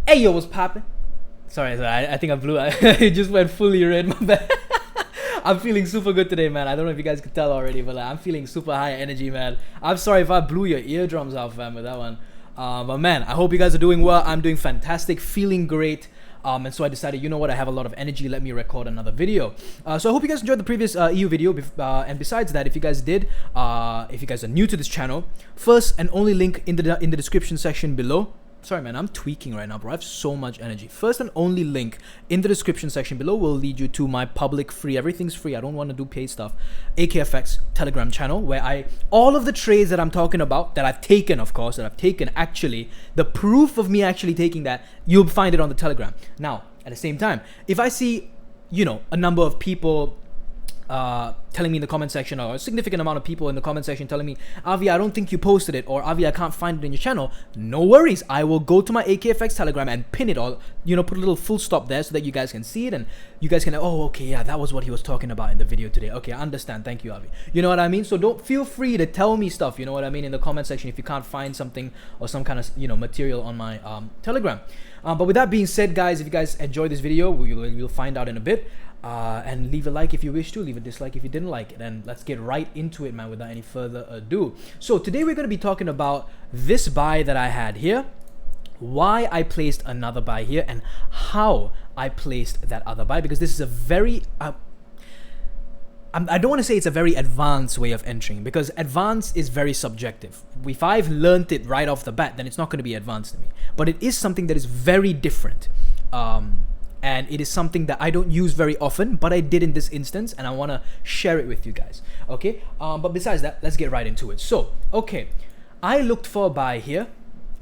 Hey yo, what's poppin'? Sorry, I think I blew. It just went fully red. My bad. I'm feeling super good today, man. I don't know if you guys could tell already, but like, I'm feeling super high energy, man. I'm sorry if I blew your eardrums out, fam, with that one. But man, I hope you guys are doing well. I'm doing fantastic, feeling great. And so I decided, you know what, I have a lot of energy. Let me record another video. So I hope you guys enjoyed the previous EU video. And besides that, if you guys did, if you guys are new to this channel, first and only link in the description section below. Sorry, man, I'm tweaking right now, bro. I have so much energy. First and only link in the description section below will lead you to my public free, everything's free, I don't want to do paid stuff, AKFX Telegram channel, where all of the trades that I'm talking about, that I've taken, of course, actually, the proof of me actually taking that, you'll find it on the Telegram. Now, at the same time, if I see, you know, a number of people telling me in the comment section, or a significant amount of people in the comment section telling me, Avi, I don't think you posted it, or Avi, I can't find it in your channel, no worries. I will go to my AKFX Telegram and pin it all, you know, put a little full stop there so that you guys can see it and you guys can, oh, okay, yeah, that was what he was talking about in the video today. Okay, I understand. Thank you, Avi. You know what I mean? So don't feel free to tell me stuff, you know what I mean, in the comment section if you can't find something or some kind of, you know, material on my Telegram. But with that being said, guys, if you guys enjoyed this video, we'll find out in a bit. And leave a like if you wish to, leave a dislike if you didn't like it, and let's get right into it, man, without any further ado. So today we're going to be talking about this buy that I had here, why I placed another buy here, and how I placed that other buy, because this is a very I don't want to say it's a very advanced way of entering, because advanced is very subjective. If I've learned it right off the bat, then it's not going to be advanced to me, but it is something that is very different. And it is something that I don't use very often, but I did in this instance, and I want to share it with you guys. Okay, but besides that, let's get right into it. So, okay, I looked for a buy here,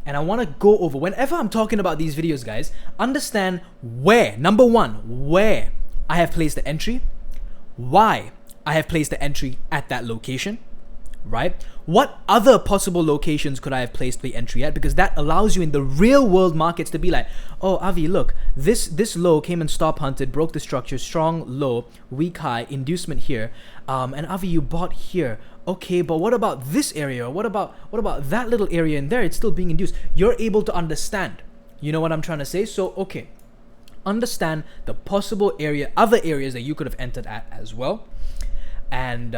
and I want to go over, whenever I'm talking about these videos, guys, understand where, number one, where I have placed the entry, why I have placed the entry at that location, right? What other possible locations could I have placed the entry at? Because that allows you in the real world markets to be like, oh, Avi, look, this low came and stop hunted, broke the structure, strong low, weak high, inducement here, and Avi, you bought here. Okay, but what about this area? What about that little area in there? It's still being induced. You're able to understand. You know what I'm trying to say? So, okay, understand the possible other areas that you could have entered at as well. And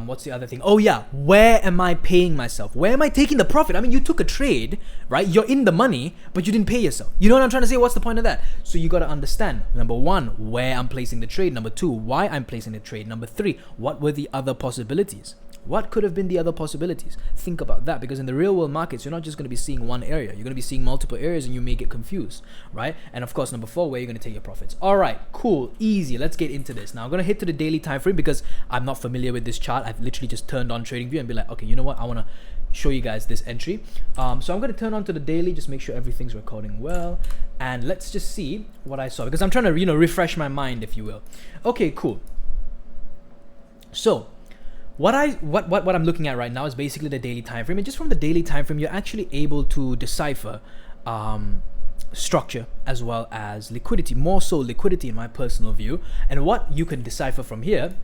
what's the other thing? Oh yeah, where am I paying myself? Where am I taking the profit? I mean, you took a trade, right? You're in the money, but you didn't pay yourself. You know what I'm trying to say? What's the point of that? So you got to understand, number one, where I'm placing the trade. Number two, why I'm placing the trade. Number three, what were the other possibilities? What could have been the other possibilities? Think about that, because in the real world markets, you're not just going to be seeing one area. You're going to be seeing multiple areas, and you may get confused, right? And of course, number four, where you're going to take your profits. All right, cool, easy. Let's get into this. Now, I'm going to hit to the daily time frame because I'm not familiar with this chart. I've literally just turned on TradingView and be like, okay, you know what? I want to show you guys this entry. So I'm going to turn on to the daily, just make sure everything's recording well. And let's just see what I saw, because I'm trying to, you know, refresh my mind, if you will. Okay, cool. So, what I'm looking at right now is basically the daily time frame, and just from the daily time frame, you're actually able to decipher structure as well as liquidity, more so liquidity in my personal view. And what you can decipher from here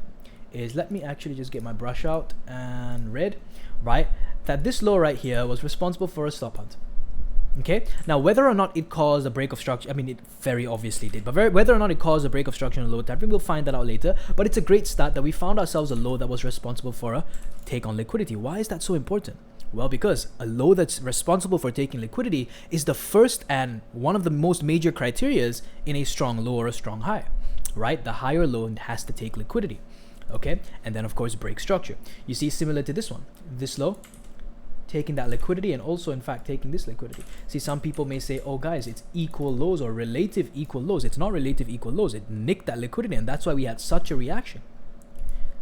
is, let me actually just get my brush out and red, right? That this low right here was responsible for a stop hunt. Okay, now whether or not it caused a break of structure, I mean, it very obviously did, but whether or not it caused a break of structure in a low time frame, we'll find that out later. But it's a great start that we found ourselves a low that was responsible for a take on liquidity. Why is that so important? Well, because a low that's responsible for taking liquidity is the first and one of the most major criterias in a strong low or a strong high, right? The higher low has to take liquidity, okay? And then of course break structure. You see, similar to this one, this low, taking that liquidity, and also in fact taking this liquidity. See, some people may say, oh guys, it's equal lows or relative equal lows. It's not relative equal lows. It nicked that liquidity, and that's why we had such a reaction,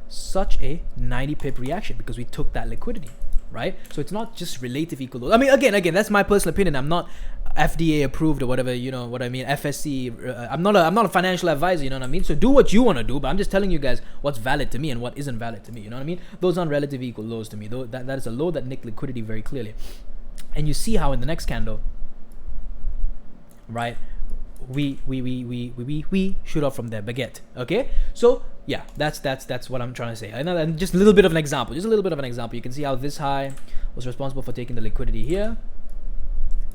such a 90 pip reaction, because we took that liquidity, right? So it's not just relative equal lows. I mean, again, that's my personal opinion. I'm not FDA approved or whatever, you know what I mean, FSC. I'm not a financial advisor, you know what I mean? So do what you want to do, but I'm just telling you guys what's valid to me and what isn't valid to me, you know what I mean? Those aren't relative equal lows to me. Though that is a low that nicked liquidity very clearly. And you see how in the next candle, right, we shoot off from there, baguette. Okay, so yeah, that's what I'm trying to say. And just a little bit of an example, you can see how this high was responsible for taking the liquidity here,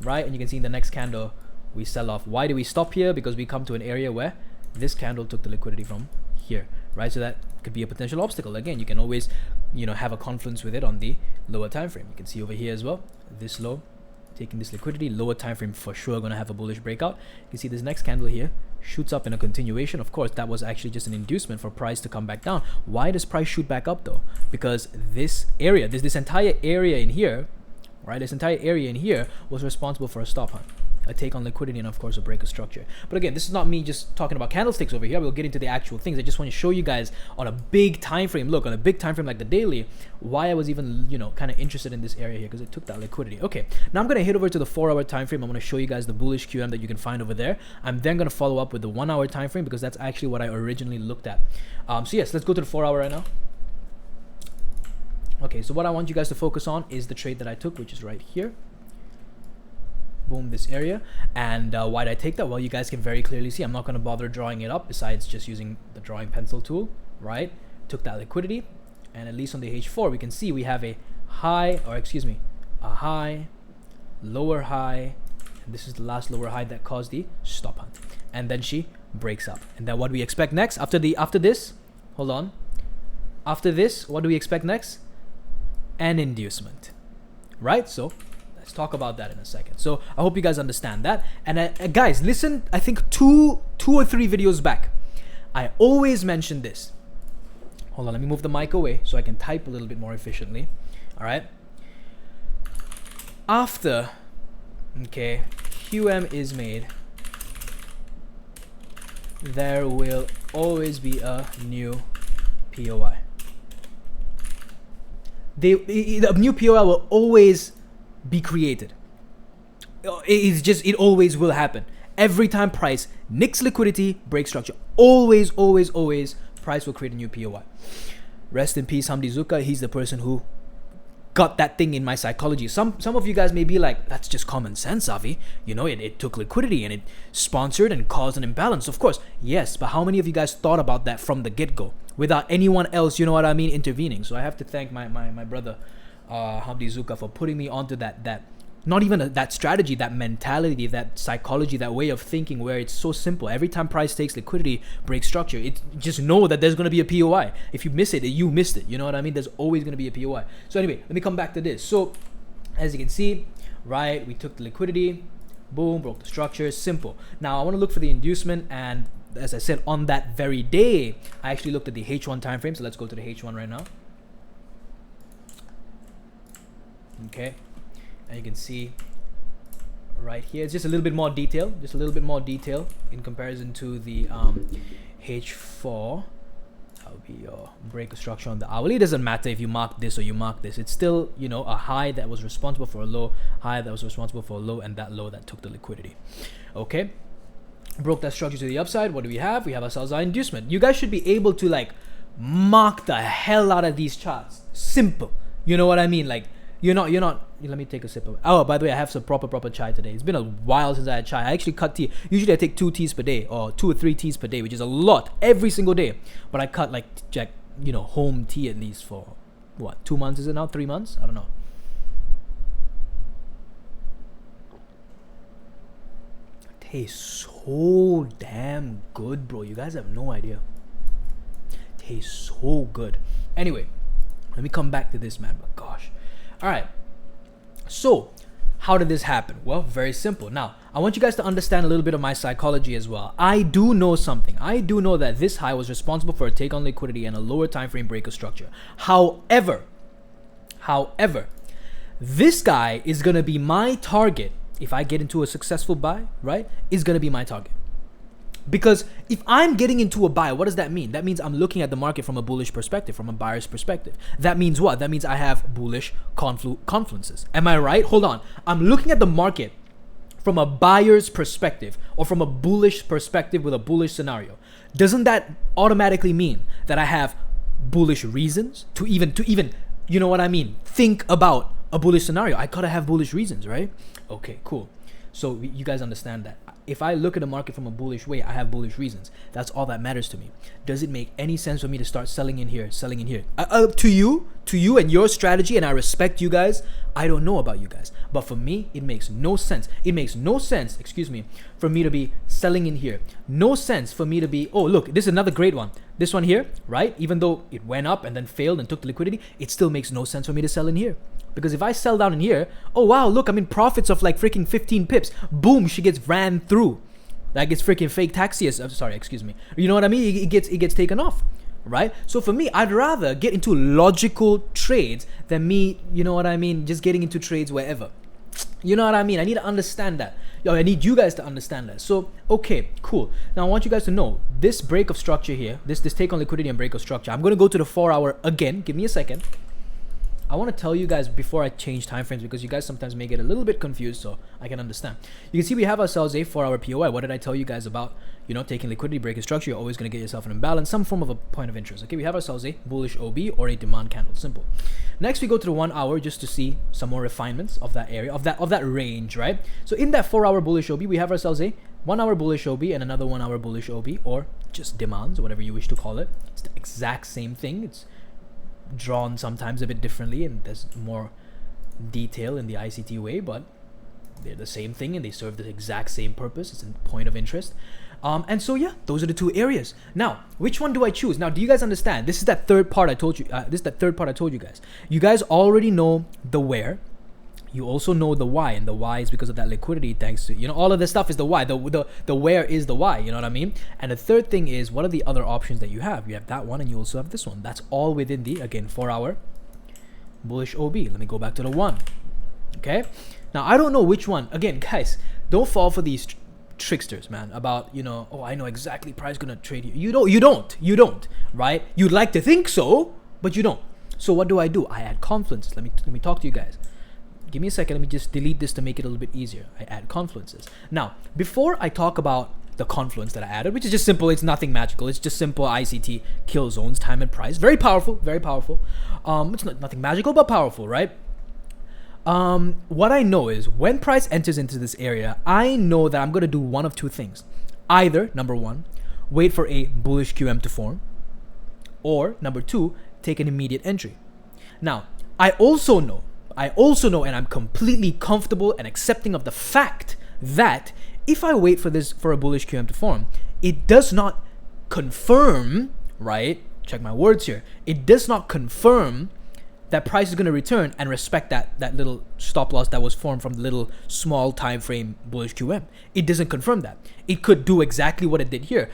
right? And you can see in the next candle we sell off. Why do we stop here? Because we come to an area where this candle took the liquidity from here, right? So that could be a potential obstacle. Again, you can always, you know, have a confluence with it on the lower time frame. You can see over here as well, this low taking this liquidity, lower time frame for sure going to have a bullish breakout. You can see this next candle here shoots up in a continuation. Of course, that was actually just an inducement for price to come back down. Why does price shoot back up though? Because this area, this entire area in here, right? This entire area in here was responsible for a stop hunt, a take on liquidity, and of course a break of structure. But again, this is not me just talking about candlesticks over here. We'll get into the actual things. I just want to show you guys on a big time frame, look, on a big time frame like the daily, why I was even, you know, kind of interested in this area here, because it took that liquidity. Okay, now I'm going to head over to the 4 hour time frame. I'm going to show you guys the bullish QM that you can find over there. I'm then going to follow up with the 1 hour time frame, because that's actually what I originally looked at. So yes, let's go to the 4 hour right now. Okay, so what I want you guys to focus on is the trade that I took, which is right here. Boom, this area. And why did I take that? Well, you guys can very clearly see I'm not going to bother drawing it up besides just using the drawing pencil tool, right? Took that liquidity, and at least on the H4 we can see we have a high, or excuse me, a high, lower high, and this is the last lower high that caused the stop hunt. And then she breaks up. And then what do we expect next? After this, hold on, after this, what do we expect next? An inducement, right? So let's talk about that in a second. So I hope you guys understand that. And guys, listen, I think two or three videos back, I always mentioned this. Hold on, let me move the mic away so I can type a little bit more efficiently. All right. After, okay, QM is made, there will always be a new POI. The new POI will always be created. It always will happen. Every time price nicks liquidity, breaks structure, always price will create a new POI. Rest in peace, Hamdi Zuka. He's the person who got that thing in my psychology. Some of you guys may be like, that's just common sense, Avi. You know, it took liquidity and it sponsored and caused an imbalance. Of course, yes, but how many of you guys thought about that from the get-go without anyone else, you know what I mean, intervening? So I have to thank my brother Hamdi Zuka for putting me onto that not even that strategy, that mentality, that psychology, that way of thinking where it's so simple. Every time price takes liquidity, breaks structure, it just know that there's going to be a POI. If you miss it, you missed it. You know what I mean? There's always going to be a POI. So anyway, let me come back to this. So as you can see, right, we took the liquidity, boom, broke the structure, simple. Now I want to look for the inducement, and as I said, on that very day, I actually looked at the H1 time frame. So let's go to the H1 right now. Okay. And you can see right here, it's just a little bit more detail, in comparison to the H4. That would be your break of structure on the hourly. It doesn't matter if you mark this or you mark this. It's still, you know, a high that was responsible for a low, high that was responsible for a low, and that low that took the liquidity. Okay. Broke that structure to the upside. What do we have? We have ourselves our inducement. You guys should be able to like mark the hell out of these charts. Simple. You know what I mean? Like, you're not, let me take a sip of it. Oh, by the way, I have some proper chai today. It's been a while since I had chai. I actually cut tea. Usually I take 2 teas per day, or 2 or 3 teas per day, which is a lot every single day. But I cut like, you know, home tea at least for what, 2 months is it now? 3 months? I don't know. It tastes so damn good, bro. You guys have no idea. It tastes so good. Anyway, let me come back to this, man. But gosh. All right, so how did this happen? Well, very simple. Now, I want you guys to understand a little bit of my psychology as well. I do know something. I do know that this high was responsible for a take on liquidity and a lower time frame break of structure. However, this guy is going to be my target. If I get into a successful buy, right, is going to be my target. Because if I'm getting into a buy, what does that mean? That means I'm looking at the market from a bullish perspective, from a buyer's perspective. That means what? That means I have bullish confluences. Am I right? Hold on. I'm looking at the market from a buyer's perspective, or from a bullish perspective with a bullish scenario. Doesn't that automatically mean that I have bullish reasons to even, you know what I mean, think about a bullish scenario? I gotta have bullish reasons, right? Okay, cool. So you guys understand that. if I look at the market from a bullish way, I have bullish reasons. That's all that matters to me. Does it make any sense for me to start selling in here, selling in here? To you and your strategy, and I respect you guys. I don't know about you guys, but for me, it makes no sense. It makes no sense, for me to be selling in here. No sense for me to be, oh, look, this is another great one. This one here, right? Even though it went up and then failed and took the liquidity, it still makes no sense for me to sell in here. Because if I sell down in here, oh wow, look, I'm in profits of like freaking 15 pips. Boom, she gets ran through. Like it's freaking fake taxi. You know what I mean? It gets taken off, right? So for me, I'd rather get into logical trades than me, you know what I mean, just getting into trades wherever. You know what I mean? I need to understand that. I need you guys to understand that. So, okay, cool. Now I want you guys to know this break of structure here, this take on liquidity and break of structure. I'm going to go to the 4 hour again. Give me a second. I want to tell you guys before I change time frames, because you guys sometimes may get a little bit confused, so I can understand. You can see we have ourselves a 4 hour POI. What did I tell you guys about? Taking liquidity, breaking structure, you're always going to get yourself an imbalance, some form of a point of interest. Okay, we have ourselves a bullish OB or a demand candle. Simple. Next, we go to the 1 hour just to see some more refinements of that area, of that range, right? So in that 4 hour bullish OB, we have ourselves a 1 hour bullish OB and another 1 hour bullish OB, or just demands, whatever you wish to call it. It's the exact same thing. It's drawn sometimes a bit differently, and there's more detail in the ICT way, but they're the same thing and they serve the exact same purpose. It's a point of interest. And so yeah, those are the 2 areas. Now, which one do I choose? Now, do you guys understand? This is that third part I told you. You guys. You guys already know the where. You also know the why, and the why is because of that liquidity. Thanks to all of this stuff is the why. The where is the why. You know what I mean? And the third thing is, what are the other options that you have? You have that one, and you also have this one. That's all within the 4 hour bullish OB. Let me go back to the 1. Okay. Now I don't know which one. Again, guys, don't fall for these tricksters, man. About oh, I know exactly price gonna trade you. You don't. Right? You'd like to think so, but you don't. So what do? I add confluences. Let me talk to you guys. Give me a second. Let me just delete this to make it a little bit easier. I add confluences. Now, before I talk about the confluence that I added, which is just simple, it's nothing magical. It's just simple ICT kill zones, time and price. Very powerful, very powerful. It's nothing magical, but powerful, right? What I know is when price enters into this area, I know that I'm going to do one of 2 things. Either, number 1, wait for a bullish QM to form, or number 2, take an immediate entry. Now, I also know, and I'm completely comfortable and accepting of the fact that if I wait for a bullish QM to form, it does not confirm, right? Check my words here. It does not confirm that price is going to return and respect that little stop loss that was formed from the little small time frame bullish QM. It doesn't confirm that. It could do exactly what it did here.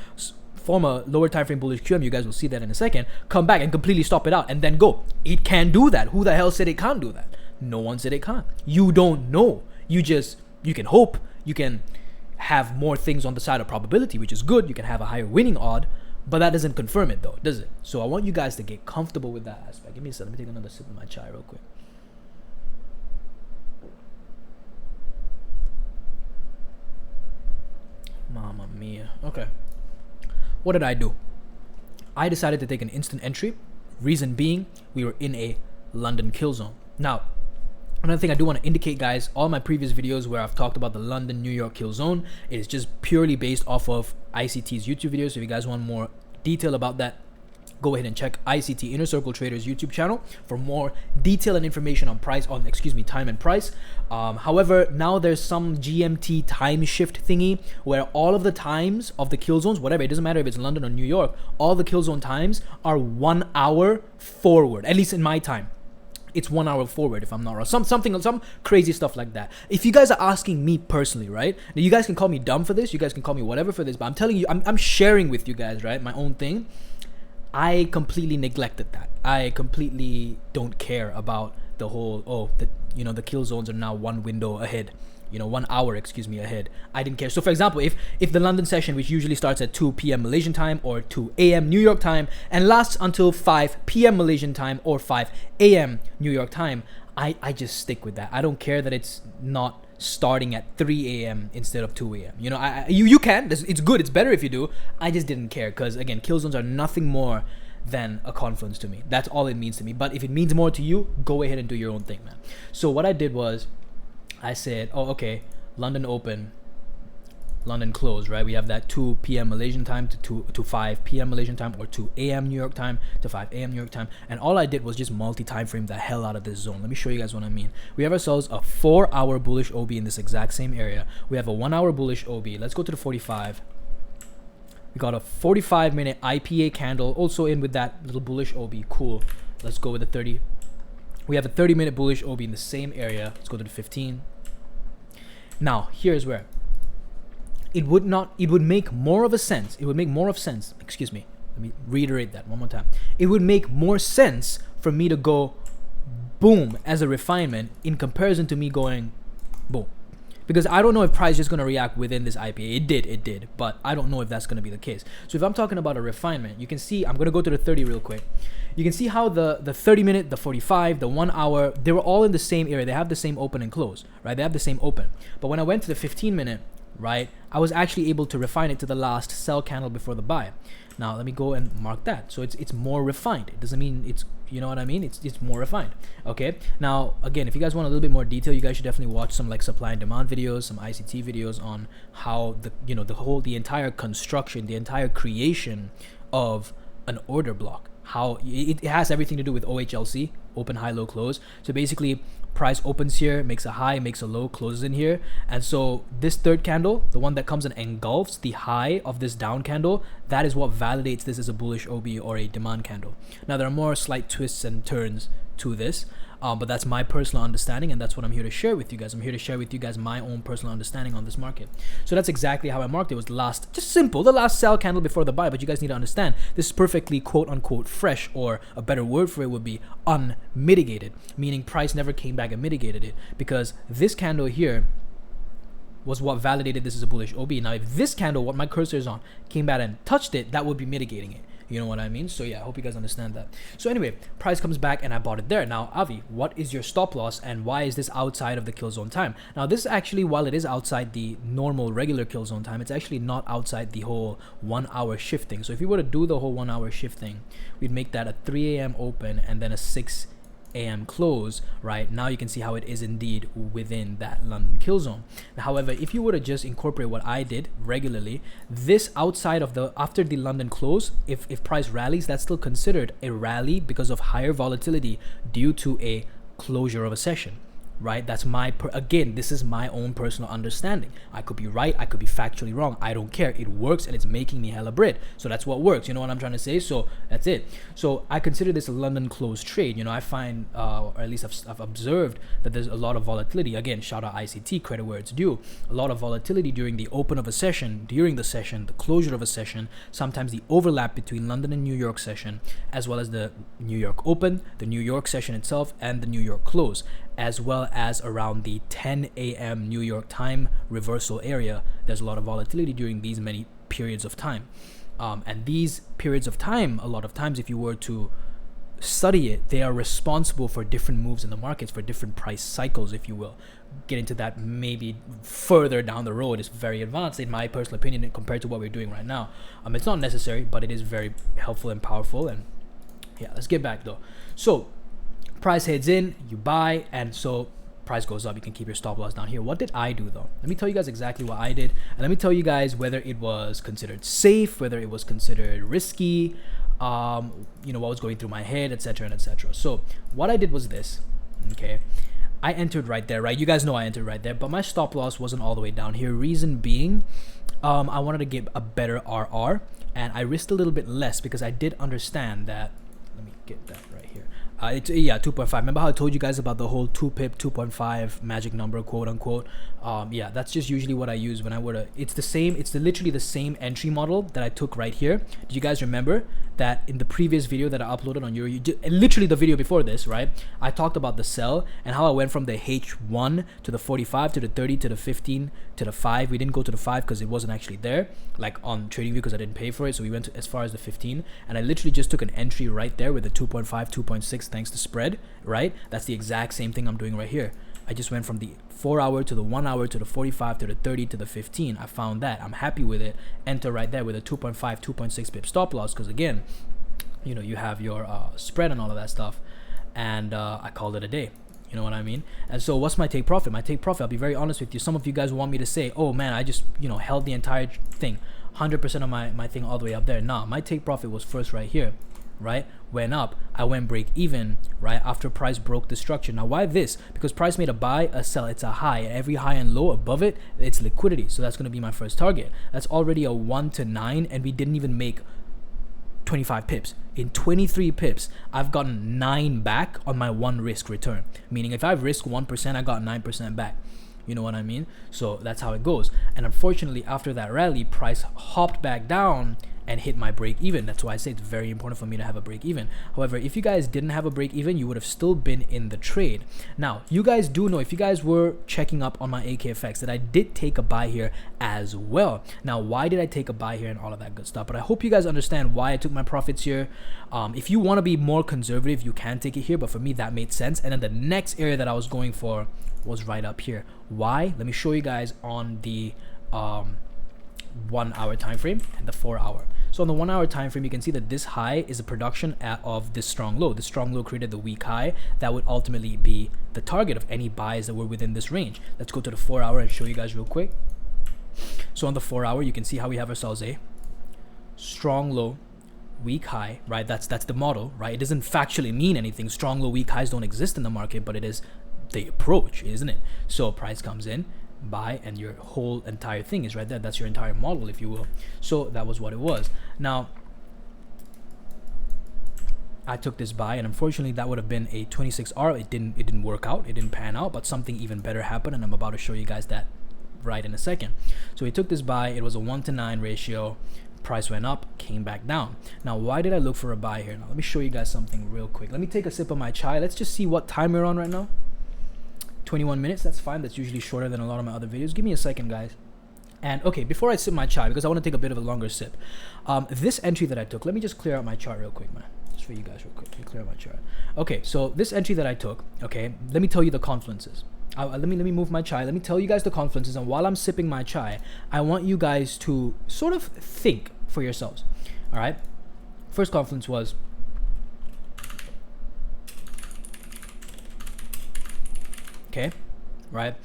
Form a lower time frame bullish QM, you guys will see that in a second, come back and completely stop it out and then go. It can do that. Who the hell said it can't do that? No one said it can't. You don't know. You can hope. You can have more things on the side of probability, which is good. You can have a higher winning odd, but that doesn't confirm it though, does it? So I want you guys to get comfortable with that aspect. Give me a second. Let me take another sip of my chai real quick. Mamma mia. Okay. What did I do? I decided to take an instant entry. Reason being, we were in a London kill zone. Now, another thing I do want to indicate, guys, all my previous videos where I've talked about the London, New York kill zone, it is just purely based off of ICT's YouTube videos. So if you guys want more detail about that, go ahead and check ICT Inner Circle Traders YouTube channel for more detail and information on time and price. However, now there's some GMT time shift thingy where all of the times of the kill zones, whatever, it doesn't matter if it's London or New York, all the kill zone times are 1 hour forward, at least in my time. It's 1 hour forward, if I'm not wrong. Some crazy stuff like that. If you guys are asking me personally, right? Now, you guys can call me dumb for this. You guys can call me whatever for this. But I'm telling you, I'm sharing with you guys, right? My own thing. I completely neglected that. I completely don't care about the whole, the kill zones are now 1 window ahead. 1 hour, ahead. I didn't care. So for example, if the London session, which usually starts at 2 p.m. Malaysian time or 2 a.m. New York time and lasts until 5 p.m. Malaysian time or 5 a.m. New York time, I just stick with that. I don't care that it's not starting at 3 a.m. instead of 2 a.m. You can. It's good. It's better if you do. I just didn't care because, again, kill zones are nothing more than a confluence to me. That's all it means to me. But if it means more to you, go ahead and do your own thing, man. So what I did was I said, oh, okay, London open. London close, right? We have that 2 p.m. Malaysian time to 5 p.m. Malaysian time, or 2 a.m. New York time to 5 a.m. New York time. And all I did was just multi-time frame the hell out of this zone. Let me show you guys what I mean. We have ourselves a 4-hour bullish OB in this exact same area. We have a 1-hour bullish OB. Let's go to the 45. We got a 45-minute IPA candle also in with that little bullish OB. Cool. Let's go with the 30. We have a 30-minute bullish OB in the same area. Let's go to the 15. Now, here's where it would make more of a sense. It would make more of sense. Excuse me. Let me reiterate that one more time. It would make more sense for me to go boom as a refinement in comparison to me going boom. Because I don't know if price is going to react within this IPA. It did. But I don't know if that's going to be the case. So if I'm talking about a refinement, you can see, I'm going to go to the 30 real quick. You can see how the 30-minute, the 45, the 1 hour, they were all in the same area. They have the same open and close, right? They have the same open. But when I went to the 15-minute, right, I was actually able to refine it to the last sell candle before the buy. Now let me go and mark that. So it's more refined. It doesn't mean it's, you know what I mean? It's more refined. Okay. Now again, if you guys want a little bit more detail, you guys should definitely watch some like supply and demand videos, some ICT videos on how the entire construction, the entire creation of an order block. How it has everything to do with OHLC, open, high, low, close. So basically, price opens here, makes a high, makes a low, closes in here. And so this third candle, the one that comes and engulfs the high of this down candle, that is what validates this as a bullish OB or a demand candle. Now, there are more slight twists and turns to this, but that's my personal understanding, and that's what I'm here to share with you guys. I'm here to share with you guys my own personal understanding on this market. So that's exactly how I marked it. It was the last sell candle before the buy. But you guys need to understand, this is perfectly quote unquote fresh, or a better word for it would be unmitigated, meaning price never came back and mitigated it, because this candle here was what validated this is a bullish OB. Now if this candle, what my cursor is on, came back and touched it, that would be mitigating it. You know what I mean? So yeah, I hope you guys understand that. So anyway, price comes back and I bought it there. Now, Avi, what is your stop loss and why is this outside of the kill zone time? Now, this actually, while it is outside the normal regular kill zone time, it's actually not outside the whole 1 hour shifting. So if you were to do the whole 1 hour shifting, we'd make that a 3 a.m. open and then a 6 a.m. close. Right now you can see how it is indeed within that London kill zone. However, if you were to just incorporate what I did regularly, this outside of the after the London close, if price rallies, that's still considered a rally because of higher volatility due to a closure of a session. Right? That's again, this is my own personal understanding. I could be right, I could be factually wrong. I don't care. It works and it's making me hella bread. So that's what works. You know what I'm trying to say? So that's it. So I consider this a London close trade. You know, I find, or at least I've observed that there's a lot of volatility. Again, shout out ICT, credit where it's due. A lot of volatility during the open of a session, during the session, the closure of a session, sometimes the overlap between London and New York session, as well as the New York open, the New York session itself, and the New York close, as well as around the 10 a.m. New York time reversal area. There's a lot of volatility during these many periods of time. And these periods of time, a lot of times, if you were to study it, they are responsible for different moves in the markets, for different price cycles, if you will. Get into that maybe further down the road. It's very advanced in my personal opinion compared to what we're doing right now. It's not necessary, but it is very helpful and powerful. And yeah, let's get back though. So price heads in, you buy, and so price goes up. You can keep your stop loss down here. What did I do though? Let me tell you guys exactly what I did, and let me tell you guys whether it was considered safe, whether it was considered risky, you know, what was going through my head, etc. and etc. So what I did was this. Okay, I entered right there, right? You guys know I entered right there, but my stop loss wasn't all the way down here. Reason being, I wanted to get a better RR, and I risked a little bit less because I did understand that. Let me get that right here. It's 2.5. Remember how I told you guys about the whole 2 pip 2.5 magic number, quote unquote? Yeah, that's just usually what I use when I were to. It's the same. It's literally the same entry model that I took right here. Do you guys remember that in the previous video that I uploaded on literally the video before this, right? I talked about the sell and how I went from the H1 to the 45 to the 30 to the 15 to the 5. We didn't go to the 5 because it wasn't actually there, like on TradingView, because I didn't pay for it. So we went as far as the 15, and I literally just took an entry right there with the 2.5, 2.6 thanks to spread, right? That's the exact same thing I'm doing right here. I just went from the 4 hour to the 1 hour to the 45 to the 30 to the 15. I found that. I'm happy with it. Enter right there with a 2.5, 2.6 pip stop loss, because again, you know, you have your spread and all of that stuff. And I called it a day. You know what I mean? And so what's my take profit? My take profit, I'll be very honest with you. Some of you guys want me to say, oh man, I just, held the entire thing, 100% of my thing all the way up there. Nah, my take profit was first right here, right? Went up, I went break even, right? After price broke the structure. Now, why this? Because price made a buy, a sell, it's a high. Every high and low above it, it's liquidity. So that's going to be my first target. That's already a 1 to 9, and we didn't even make 25 pips. In 23 pips, I've gotten 9 back on my 1 risk return. Meaning if I've risked 1%, I got 9% back. You know what I mean? So that's how it goes. And unfortunately, after that rally, price hopped back down and hit my break even. That's why I say it's very important for me to have a break even. However, if you guys didn't have a break even, you would have still been in the trade. Now, you guys do know, if you guys were checking up on my AKFX, that I did take a buy here as well. Now, why did I take a buy here and all of that good stuff? But I hope you guys understand why I took my profits here. If you want to be more conservative, you can take it here. But for me, that made sense. And then the next area that I was going for was right up here. Why? Let me show you guys on the 1 hour time frame and the 4 hour. So on the 1 hour time frame, you can see that this high is a production of this strong low. The strong low created the weak high that would ultimately be the target of any buys that were within this range. Let's go to the 4 hour and show you guys real quick. So on the 4 hour, you can see how we have ourselves a strong low, weak high, right? That's the model, right? It doesn't factually mean anything. Strong low, weak highs don't exist in the market, but it is the approach, isn't it? So price comes in, buy, and your whole entire thing is right there. That's your entire model, if you will. So that was what it was. Now, I took this buy, and unfortunately that would have been a 26R. It didn't work out, it didn't pan out, but something even better happened, and I'm about to show you guys that right in a second. So we took this buy, it was a 1 to 9 ratio. Price went up, came back down. Now, why did I look for a buy here? Now let me show you guys something real quick. Let me take a sip of my chai. Let's just see what time we're on right now. 21 minutes, that's fine. That's usually shorter than a lot of my other videos. Give me a second, guys. And okay, before I sip my chai, because I want to take a bit of a longer sip, this entry that I took, let me just clear out my chart real quick, man. Just for you guys real quick. Let me clear out my chart. Okay, so this entry that I took, okay, let me tell you the confluences. Let me move my chai. Let me tell you guys the confluences. And while I'm sipping my chai, I want you guys to sort of think for yourselves. All right. First confluence was okay, right?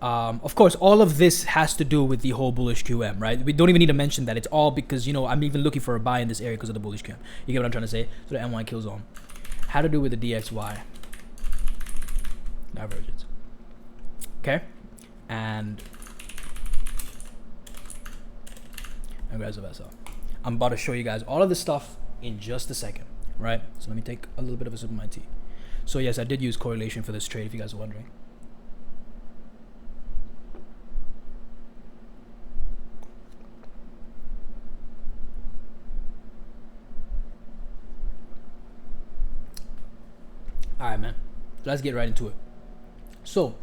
Of course, all of this has to do with the whole bullish QM, right? We don't even need to mention that. It's all because, I'm even looking for a buy in this area because of the bullish QM. You get what I'm trying to say? So the MY kill zone had to do with the DXY divergence. Okay, and aggressive SL. I'm about to show you guys all of this stuff in just a second, right? So let me take a little bit of a sip of my tea. So yes, I did use correlation for this trade, if you guys are wondering. All right, man. Let's get right into it. So,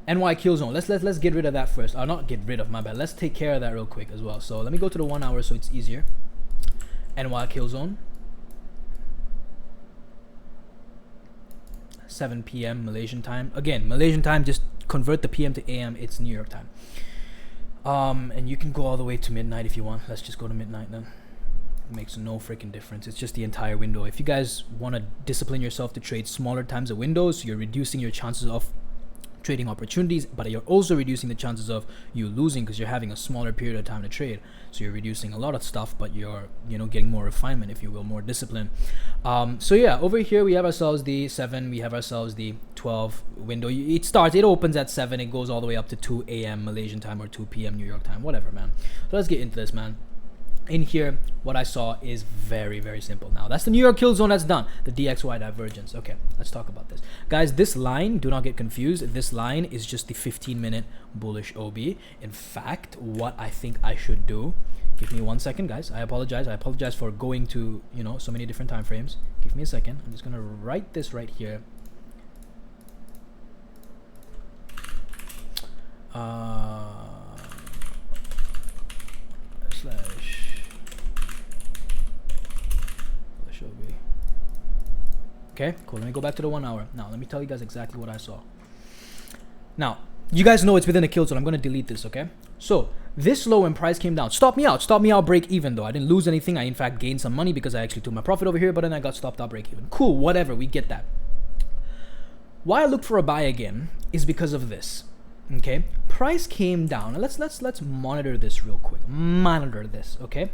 NY kill zone. Let's get rid of that first. Not get rid of, my bad. Let's take care of that real quick as well. So let me go to the 1 hour so it's easier. NY kill zone. 7 p.m. Malaysian time. Again, Malaysian time, just convert the PM to AM. It's New York time. And you can go all the way to midnight if you want. Let's just go to midnight then. It makes no freaking difference. It's just the entire window. If you guys want to discipline yourself to trade smaller times of windows, you're reducing your chances of trading opportunities, but you're also reducing the chances of you losing because you're having a smaller period of time to trade. So you're reducing a lot of stuff, but you're getting more refinement, if you will, more discipline. So yeah, over here we have ourselves the 7, we have ourselves the 12 window. It opens at 7, it goes all the way up to 2 a.m. Malaysian time or 2 p.m. New York time, whatever, man. So let's get into this, man. In here, what I saw is very, very simple. Now, that's the New York kill zone. That's done. The DXY divergence. Okay, let's talk about this. Guys, this line, do not get confused. This line is just the 15-minute bullish OB. In fact, what I think I should do, give me 1 second, guys. I apologize. I apologize for going to, so many different time frames. Give me a second. I'm just going to write this right here. Okay, cool. Let me go back to the 1 hour. Now, let me tell you guys exactly what I saw. Now, you guys know it's within a kill zone. I'm going to delete this, okay? So, this low when price came down. Stop me out. Stop me out, break even, though. I didn't lose anything. I, in fact, gained some money because I actually took my profit over here, but then I got stopped out, break even. Cool, whatever. We get that. Why I look for a buy again is because of this. Okay, price came down. Let's monitor this real quick. Monitor this. Okay,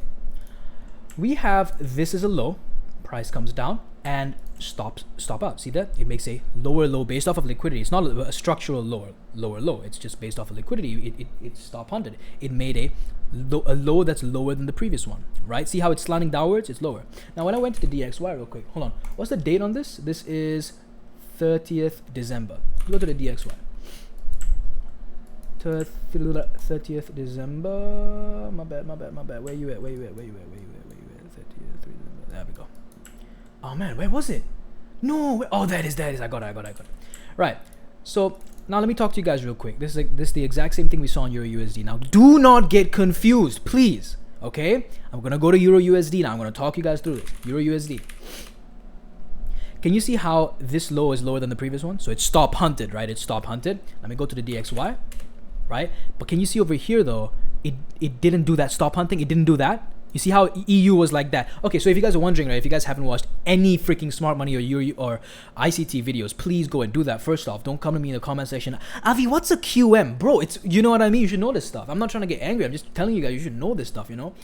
we have this is a low. Price comes down and stop out. See that? It makes a lower low based off of liquidity. It's not a structural lower low. It's just based off of liquidity. It stop hunted. It made a low that's lower than the previous one, right? See how it's slanting downwards? It's lower. Now when I went to the DXY real quick, hold on. What's the date on this? This is 30th December. Go to the DXY. 30th December. My bad. Where you at? 30th. There we go. Oh man, where was it? No. Oh, that is. I got it. Right. So now let me talk to you guys real quick. This is the exact same thing we saw in EURUSD. Now do not get confused, please. Okay. I'm gonna go to EURUSD now. I'm gonna talk you guys through this. EURUSD. Can you see how this low is lower than the previous one? So it's stop hunted, right? It's stop hunted. Let me go to the DXY. Right? But can you see over here though, it didn't do that stop hunting. It didn't do that. You see how EU was like that. Okay, so if you guys are wondering, right, if you guys haven't watched any freaking smart money or EUR or ICT videos, please go and do that. First off, don't come to me in the comment section, Avi, what's a QM? Bro, it's, you know what I mean? You should know this stuff. I'm not trying to get angry. I'm just telling you guys you should know this stuff, you know?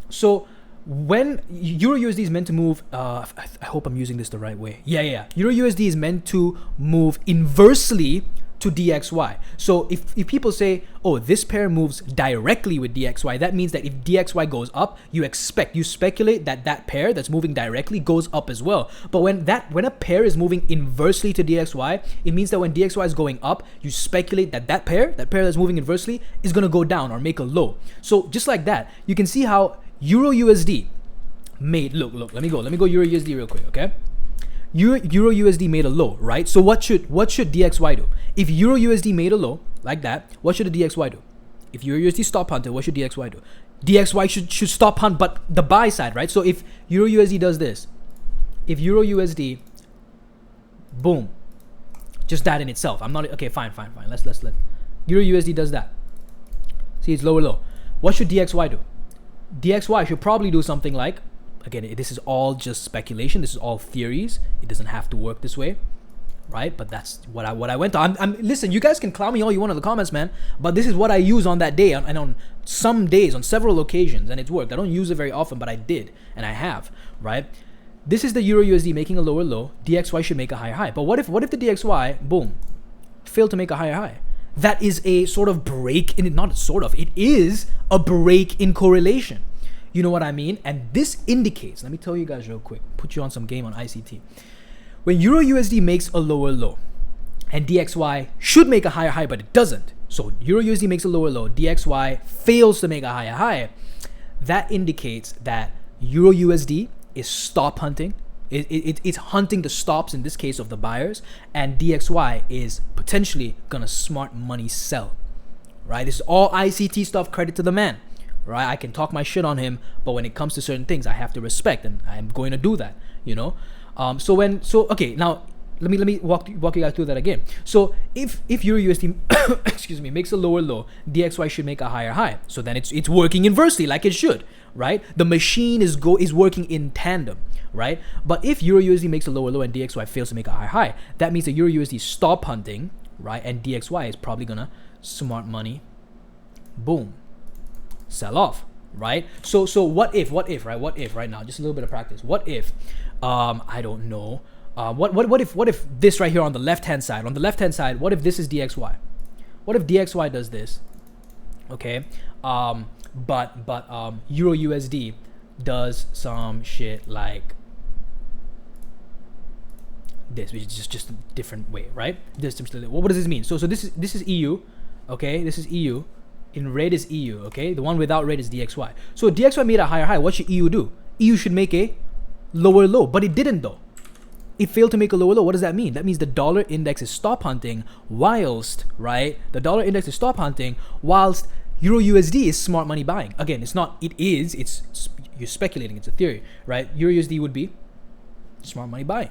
So when EURUSD is meant to move, I hope I'm using this the right way. Yeah. EURUSD is meant to move inversely to DXY. So if people say, oh, this pair moves directly with DXY, that means that if DXY goes up, you speculate that pair that's moving directly goes up as well. But when a pair is moving inversely to DXY, it means that when DXY is going up, you speculate that pair that's moving inversely is going to go down or make a low. So just like that, you can see how EURUSD made, look, let me go EURUSD real quick, okay? EURUSD made a low, right? So what should DXY do? If EURUSD made a low like that, what should the DXY do? If EURUSD stop hunted, what should DXY do? DXY should stop hunt, but the buy side, right? So if EURUSD does this, if EURUSD, boom, just that in itself. I'm not okay. Fine. Let's EURUSD does that. See, it's lower low. What should DXY do? DXY should probably do something like, again, this is all just speculation. This is all theories. It doesn't have to work this way, right? But that's what I went to. Listen, you guys can clown me all you want in the comments, man. But this is what I use on that day and on some days, on several occasions, and it's worked. I don't use it very often, but I did, and I have, right? This is the EURUSD making a lower low. DXY should make a higher high. But what if the DXY, boom, failed to make a higher high? That is a sort of break in it. Not sort of. It is a break in correlation. You know what I mean? And this indicates, let me tell you guys real quick, put you on some game on ICT. When EURUSD makes a lower low and DXY should make a higher high, but it doesn't. So EURUSD makes a lower low, DXY fails to make a higher high. That indicates that EURUSD is stop hunting. It's hunting the stops, in this case of the buyers, and DXY is potentially gonna smart money sell, right? This is all ICT stuff, credit to the man. Right, I can talk my shit on him, but when it comes to certain things, I have to respect, and I'm going to do that. You know, okay. Now let me walk you guys through that again. So if EURUSD excuse me, makes a lower low, DXY should make a higher high. So then it's working inversely like it should, right? The machine is working in tandem, right? But if EURUSD makes a lower low and DXY fails to make a higher high, that means that EURUSD stop hunting, right? And DXY is probably gonna smart money, boom, sell off, right? So what if right now, just a little bit of practice. What if I don't know, what if this right here on the left hand side, what if this is DXY? What if DXY does this? Okay, but EURUSD does some shit like this, which is just a different way, right? What does this mean? So this is EU, okay? This is EU. In red is EU, okay? The one without red is DXY. So DXY made a higher high. What should EU do? EU should make a lower low, but it didn't though. It failed to make a lower low. What does that mean? That means the dollar index is stop hunting whilst, right? The dollar index is stop hunting whilst EURUSD is smart money buying. Again, it's you're speculating. It's a theory, right? EURUSD would be smart money buying,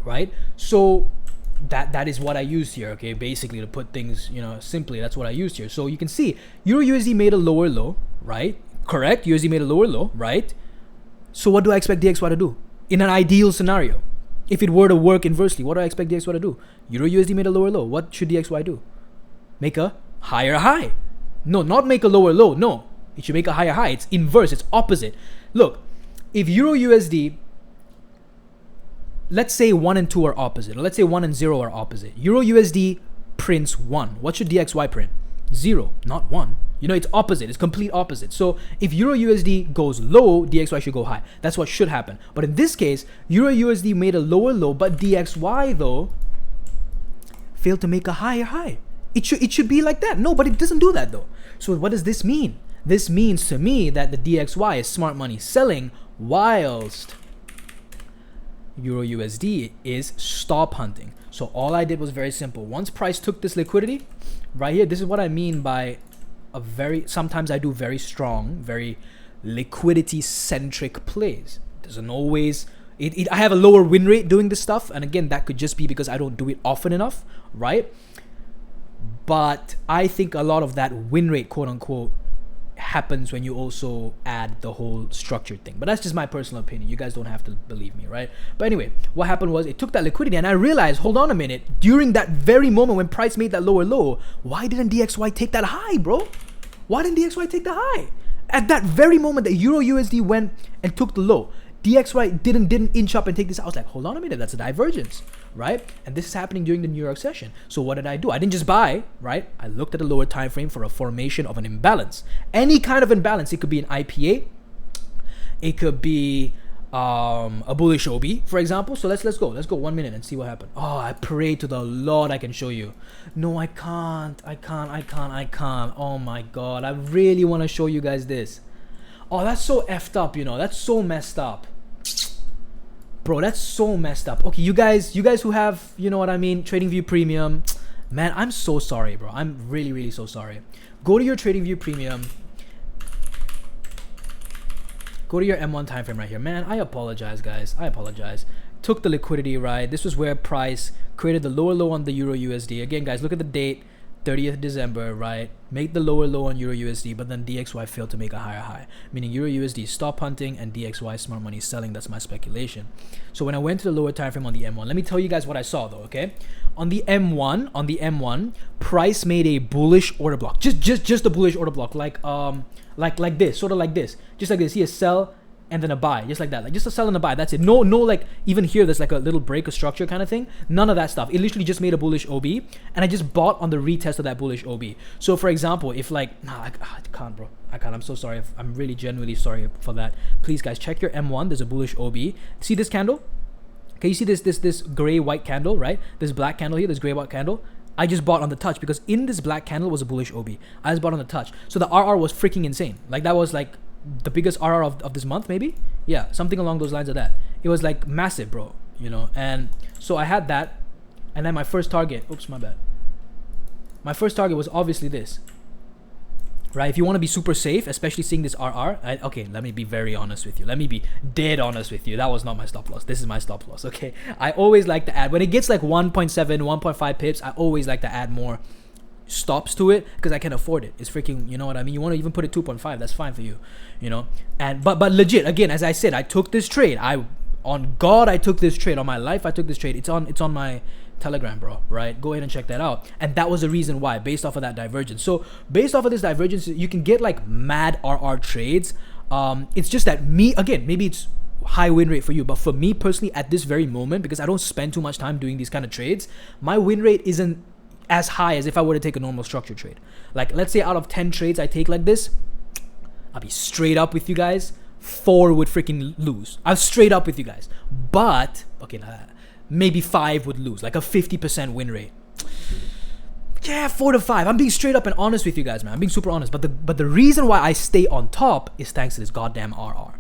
right? So that is what I used here, okay? Basically, to put things, you know, simply, that's what I used here. So you can see EURUSD made a lower low, right? Correct? USD made a lower low, right? So what do I expect DXY to do in an ideal scenario? If it were to work inversely, what do I expect DXY to do? Euro USD made a lower low. What should DXY do? Make a higher high. No, not make a lower low. No, it should make a higher high. It's inverse. It's opposite. Look, if Euro USD, let's say 1 and 2 are opposite, or let's say 1 and 0 are opposite. Euro USD prints 1. What should DXY print? 0, not 1. You know, it's opposite. It's complete opposite. So if Euro USD goes low, DXY should go high. That's what should happen. But in this case, Euro USD made a lower low, but DXY though failed to make a higher high. It should be like that. No, but it doesn't do that though. So what does this mean? This means to me that the DXY is smart money selling, whilst Euro USD is stop hunting. So all I did was very simple. Once price took this liquidity right here, this is what I mean by sometimes I do very strong, very liquidity centric plays. It doesn't always, I have a lower win rate doing this stuff. And again, that could just be because I don't do it often enough, right? But I think a lot of that win rate, quote unquote, happens when you also add the whole structured thing. But that's just my personal opinion. You guys don't have to believe me, right? But anyway, what happened was it took that liquidity, and I realized, hold on a minute, during that very moment when price made that lower low, why didn't DXY take that high, bro? Why didn't DXY take the high? At that very moment that Euro USD went and took the low, DXY didn't inch up and take this. I was like, hold on a minute, that's a divergence, right? And this is happening during the New York session. So what did I do? I didn't just buy, right? I looked at the lower time frame for a formation of an imbalance. Any kind of imbalance. It could be an IPA. It could be a bullish OB, for example. So let's go 1 minute and see what happened. Oh, I pray to the Lord I can show you. No, I can't. Oh my God, I really want to show you guys this. Oh, that's so effed up, you know. That's so messed up. Bro, that's so messed up. Okay, you guys who have, you know what I mean, TradingView Premium, man, I'm so sorry, bro. I'm really, really so sorry. Go to your TradingView Premium. Go to your M1 time frame right here. Man, I apologize, guys. I apologize. Took the liquidity, right? This was where price created the lower low on the Euro USD. Again, guys, look at the date. 30th December, right? Make the lower low on Euro USD, but then DXY failed to make a higher high, meaning Euro USD stop hunting and DXY smart money selling. That's my speculation. So when I went to the lower time frame on the M1, let me tell you guys what I saw though, okay? On the M1, price made a bullish order block. Just a bullish order block, like this, sort of like this. Just like this. See a sell and then a buy, just like that, like just a sell and a buy. That's it. No, like even here there's like a little break of structure kind of thing. None of that stuff. It literally just made a bullish OB, and I just bought on the retest of that bullish OB. So for example, if like, I can't, bro. I can't. I'm so sorry. I'm really genuinely sorry for that. Please, guys, check your M1. There's a bullish OB. See this candle? Okay, you see this gray white candle, right? This black candle here, this gray white candle. I just bought on the touch because in this black candle was a bullish OB. I just bought on the touch. So the RR was freaking insane. Like that was like the biggest RR of this month, maybe. Yeah, something along those lines of that. It was like massive, bro, you know. And so I had that, and then my first target, my my first target was obviously this, right? If you want to be super safe, especially seeing this RR, okay, let me be very honest with you. Let me be dead honest with you. That was not my stop loss. This is my stop loss, okay? I always like to add, when it gets like 1.7, 1.5 pips, I always like to add more stops to it because I can afford it. It's freaking, you know what I mean? You want to even put it 2.5, that's fine for you, you know? And but legit, again, as I said, I took this trade. On God, I took this trade. On my life, I took this trade. It's on my Telegram, bro, right? Go ahead and check that out. And that was the reason why, based off of that divergence. So based off of this divergence, you can get like mad RR trades. It's just that maybe it's high win rate for you, but for me personally at this very moment, because I don't spend too much time doing these kind of trades, my win rate isn't as high as if I were to take a normal structure trade. Like, let's say out of 10 trades I take like this, I'll be straight up with you guys, 4 would freaking lose. I'm straight up with you guys. But, okay, maybe 5 would lose, like a 50% win rate. Yeah, 4 to 5. I'm being straight up and honest with you guys, man. I'm being super honest. But the reason why I stay on top is thanks to this goddamn RR.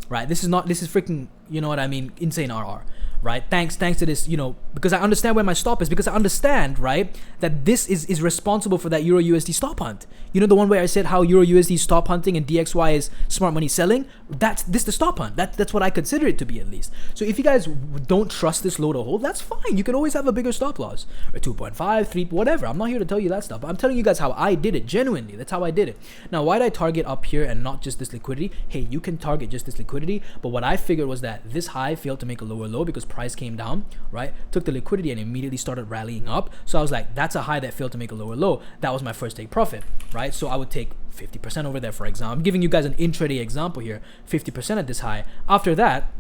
Right? This is freaking, you know what I mean, insane RR. Right? Thanks to this, you know, because I understand where my stop is, because I understand, right, that this is responsible for that Euro USD stop hunt. You know, the one where I said how Euro USD stop hunting and DXY is smart money selling? That's the stop hunt. That's what I consider it to be, at least. So if you guys don't trust this low to hold, that's fine. You can always have a bigger stop loss, or 2.5, 3, whatever. I'm not here to tell you that stuff. I'm telling you guys how I did it, genuinely. That's how I did it. Now, why did I target up here and not just this liquidity? Hey, you can target just this liquidity, but what I figured was that this high failed to make a lower low because price came down, right? Took the liquidity and immediately started rallying up. So I was like, that's a high that failed to make a lower low. That was my first take profit, right? So I would take 50% over there, for example. I'm giving you guys an intraday example here. 50% at this high. After that,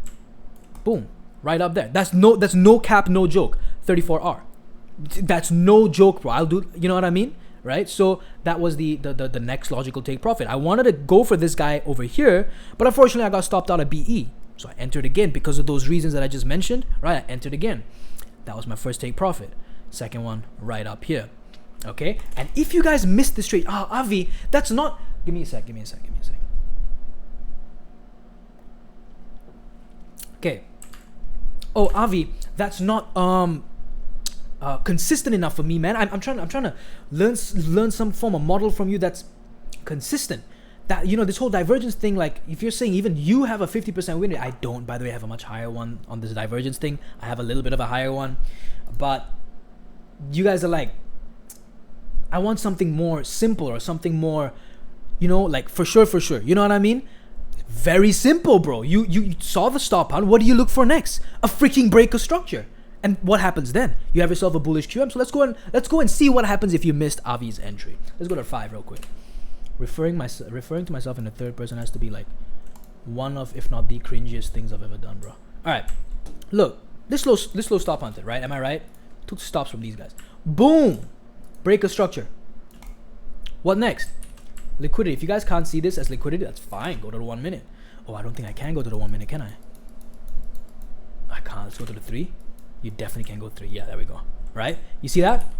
boom, right up there. That's no cap, no joke. 34R. That's no joke, bro. I'll do, you know what I mean? Right? So that was the next logical take profit. I wanted to go for this guy over here, but unfortunately I got stopped out at BE. So I entered again because of those reasons that I just mentioned, right? I entered again. That was my first take profit. Second one right up here. Okay? And if you guys missed this trade, Avi, that's not, give me a sec. Okay. Oh, Avi, that's not consistent enough for me, man. I'm trying to learn some form of model from you that's consistent. That, you know, this whole divergence thing, like if you're saying even you have a 50% win rate, I don't, by the way, have a much higher one on this divergence thing. I have a little bit of a higher one, but you guys are like, I want something more simple or something more, you know, like for sure. You know what I mean? Very simple, bro. You saw the stop hunt. What do you look for next? A freaking break of structure. And what happens then? You have yourself a bullish QM. So let's go and see what happens if you missed Avi's entry. Let's go to 5 real quick. Referring to myself in the third person has to be like one of, if not the cringiest things I've ever done, bro. All right, look, this low stop hunted, right? Am I right? Took stops from these guys. Boom, break a structure. What next? Liquidity. If you guys can't see this as liquidity, that's fine. Go to the 1 minute. Oh, I don't think I can go to the 1 minute, can I? I can't. Let's go to the 3. You definitely can go 3. Yeah, there we go. Right? You see that?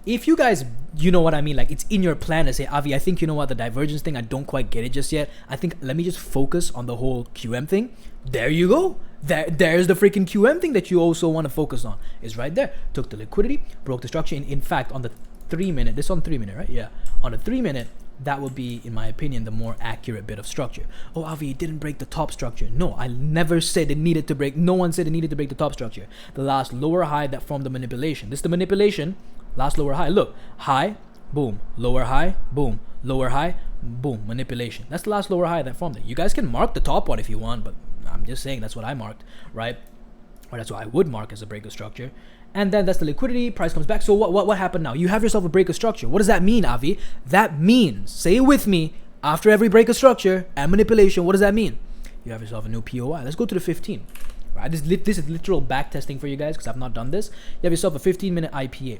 If you guys, you know what I mean, like it's in your plan to say, Avi, I think, you know what, the divergence thing, I don't quite get it just yet. I think, let me just focus on the whole QM thing. There you go. There's the freaking QM thing that you also want to focus on. It's right there. Took the liquidity, broke the structure. In fact, on the 3 minute, this on 3 minute, right? Yeah. On the 3 minute, that would be, in my opinion, the more accurate bit of structure. Oh, Avi, it didn't break the top structure. No, I never said it needed to break. No one said it needed to break the top structure. The last lower high that formed the manipulation. This is the manipulation. Last lower high. Look, high, boom, lower high, boom, lower high, boom, manipulation. That's the last lower high that formed it. You guys can mark the top one if you want, but I'm just saying that's what I marked, right? Or that's what I would mark as a break of structure. And then that's the liquidity, price comes back. So what happened now? You have yourself a break of structure. What does that mean, Avi? That means, say it with me, after every break of structure and manipulation, what does that mean? You have yourself a new POI. Let's go to the 15. Right? This is literal back testing for you guys because I've not done this. You have yourself a 15-minute IPA.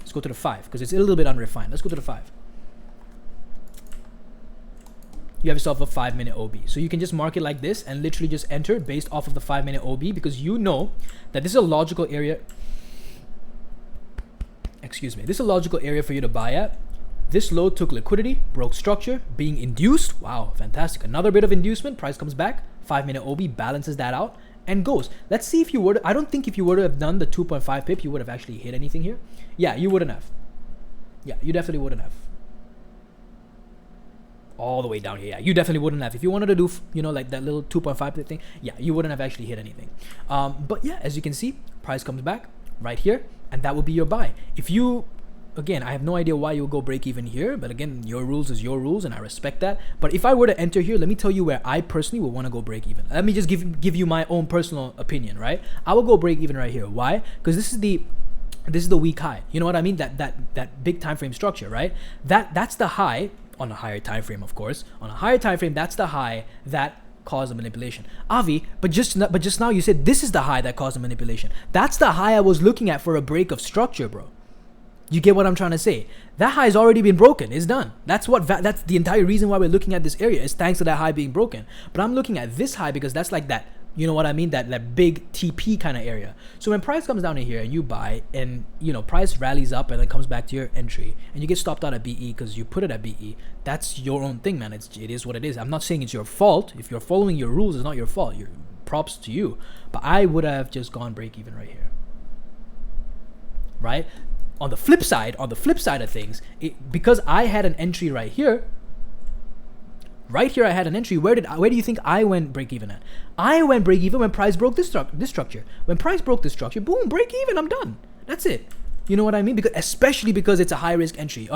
Let's go to the 5 because it's a little bit unrefined. Let's go to the 5. You have yourself a 5-minute OB. So you can just mark it like this and literally just enter based off of the 5-minute OB because you know that this is a logical area. Excuse me. This is a logical area for you to buy at. This low took liquidity, broke structure, being induced. Wow, fantastic. Another bit of inducement. Price comes back. 5-minute OB balances that out and goes. Let's see if you were to, I don't think if you were to have done the 2.5 pip, you would have actually hit anything here. Yeah, you wouldn't have. Yeah, you definitely wouldn't have. All the way down here. Yeah, you definitely wouldn't have. If you wanted to do, you know, like that little 2.5 pip thing, yeah, you wouldn't have actually hit anything. But yeah, as you can see, price comes back right here, and that would be your buy. If you, again, I have no idea why you would go break even here, but again, your rules is your rules, and I respect that. But if I were to enter here, let me tell you where I personally would want to go break even. Let me just give you my own personal opinion, right? I would go break even right here. Why? Because this is the weak high. You know what I mean? That big time frame structure, right? That's the high on a higher time frame, of course. On a higher time frame, that's the high that caused the manipulation. Avi, but just now you said this is the high that caused the manipulation. That's the high I was looking at for a break of structure, bro. You get what I'm trying to say? That high has already been broken. It's done. That's the entire reason why we're looking at this area is thanks to that high being broken. But I'm looking at this high because that's like that, you know what I mean? That big TP kind of area. So when price comes down in here and you buy and, you know, price rallies up and then comes back to your entry and you get stopped out at BE because you put it at BE, that's your own thing, man. It is what it is. I'm not saying it's your fault. If you're following your rules, it's not your fault. Props to you. But I would have just gone break even right here. Right? On the flip side of things, because I had an entry right here, I had an entry. Where do you think I went break even at? I went break even when price broke this structure. When price broke this structure, boom, break even. I'm done. That's it. You know what I mean? Especially because it's a high risk entry.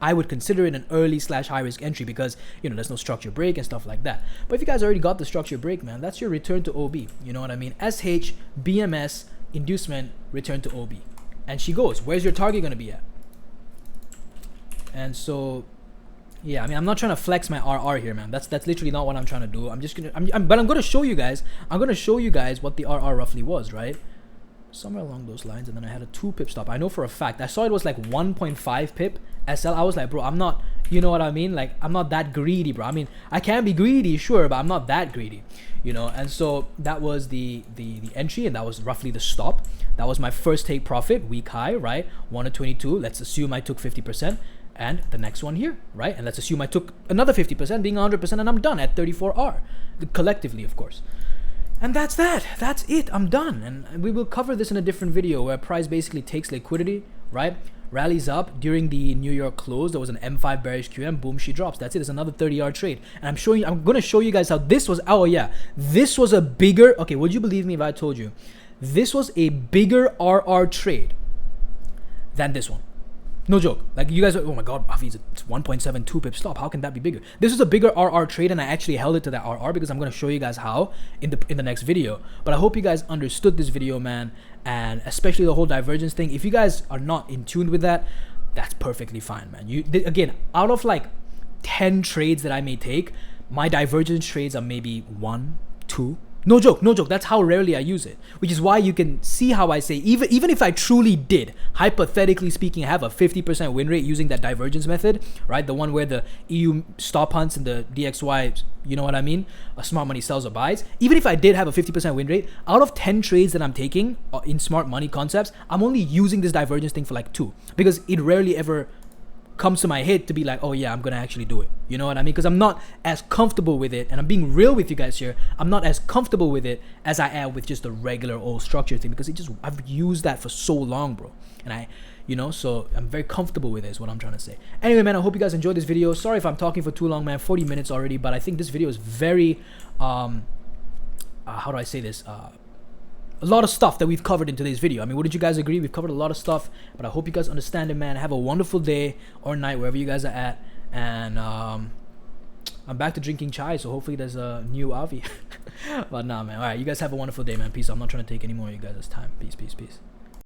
I would consider it an early / high risk entry because, you know, there's no structure break and stuff like that. But if you guys already got the structure break, man, that's your return to OB. You know what I mean? SH, BMS, inducement, return to OB. And she goes, where's your target going to be at? And so, yeah, I mean, I'm not trying to flex my RR here, man. That's literally not what I'm trying to do. But I'm going to show you guys. I'm going to show you guys what the RR roughly was, right? Somewhere along those lines. And then I had a 2 pip stop. I know for a fact. I saw it was like 1.5 pip SL. I was like, bro, I'm not, you know what I mean? Like, I'm not that greedy, bro. I mean, I can be greedy, sure, but I'm not that greedy, you know? And so that was the entry, and that was roughly the stop. That was my first take profit, week high, right? 1 to 22. Let's assume I took 50%. And the next one here, right? And let's assume I took another 50%, being 100%, and I'm done at 34R, collectively, of course. And that's that. That's it. I'm done. And we will cover this in a different video where price basically takes liquidity, right? Rallies up during the New York close. There was an M5 bearish QM. Boom, she drops. That's it. It's another 30R trade. And I'm going to show you guys how this was. Oh, yeah. This was a bigger. Okay, would you believe me if I told you this was a bigger RR trade than this one? No joke. Like, you guys are, oh my god, Hafiz, it's 1.72 pip stop. How can that be bigger? This is a bigger RR trade, and I actually held it to that RR because I'm going to show you guys how in the next video. But I hope you guys understood this video, man, and especially the whole divergence thing. If you guys are not in tune with that, that's perfectly fine, man. Again, out of like 10 trades that I may take, my divergence trades are maybe 1, 2. No joke, no joke. That's how rarely I use it, which is why you can see how I say, even if I truly did, hypothetically speaking, have a 50% win rate using that divergence method, right? The one where the EU stop hunts and the DXY, you know what I mean? A smart money sells or buys. Even if I did have a 50% win rate, out of 10 trades that I'm taking in smart money concepts, I'm only using this divergence thing for like 2 because it rarely ever comes to my head to be like, oh yeah, I'm gonna actually do it. You know what I mean? Because I'm not as comfortable with it, and I'm being real with you guys here. I'm not as comfortable with it as I am with just the regular old structure thing because I've used that for so long, bro. And so I'm very comfortable with it is what I'm trying to say. Anyway, man, I hope you guys enjoyed this video. Sorry if I'm talking for too long, man. 40 minutes already, but I think this video is very, how do I say this? A lot of stuff that we've covered in today's video. I mean, wouldn't you guys agree? We've covered a lot of stuff, but I hope you guys understand it, man. Have a wonderful day or night, wherever you guys are at. And I'm back to drinking chai, so hopefully there's a new Avi. But nah, man. All right, you guys have a wonderful day, man. Peace. I'm not trying to take any more of you guys' time. Peace, peace, peace.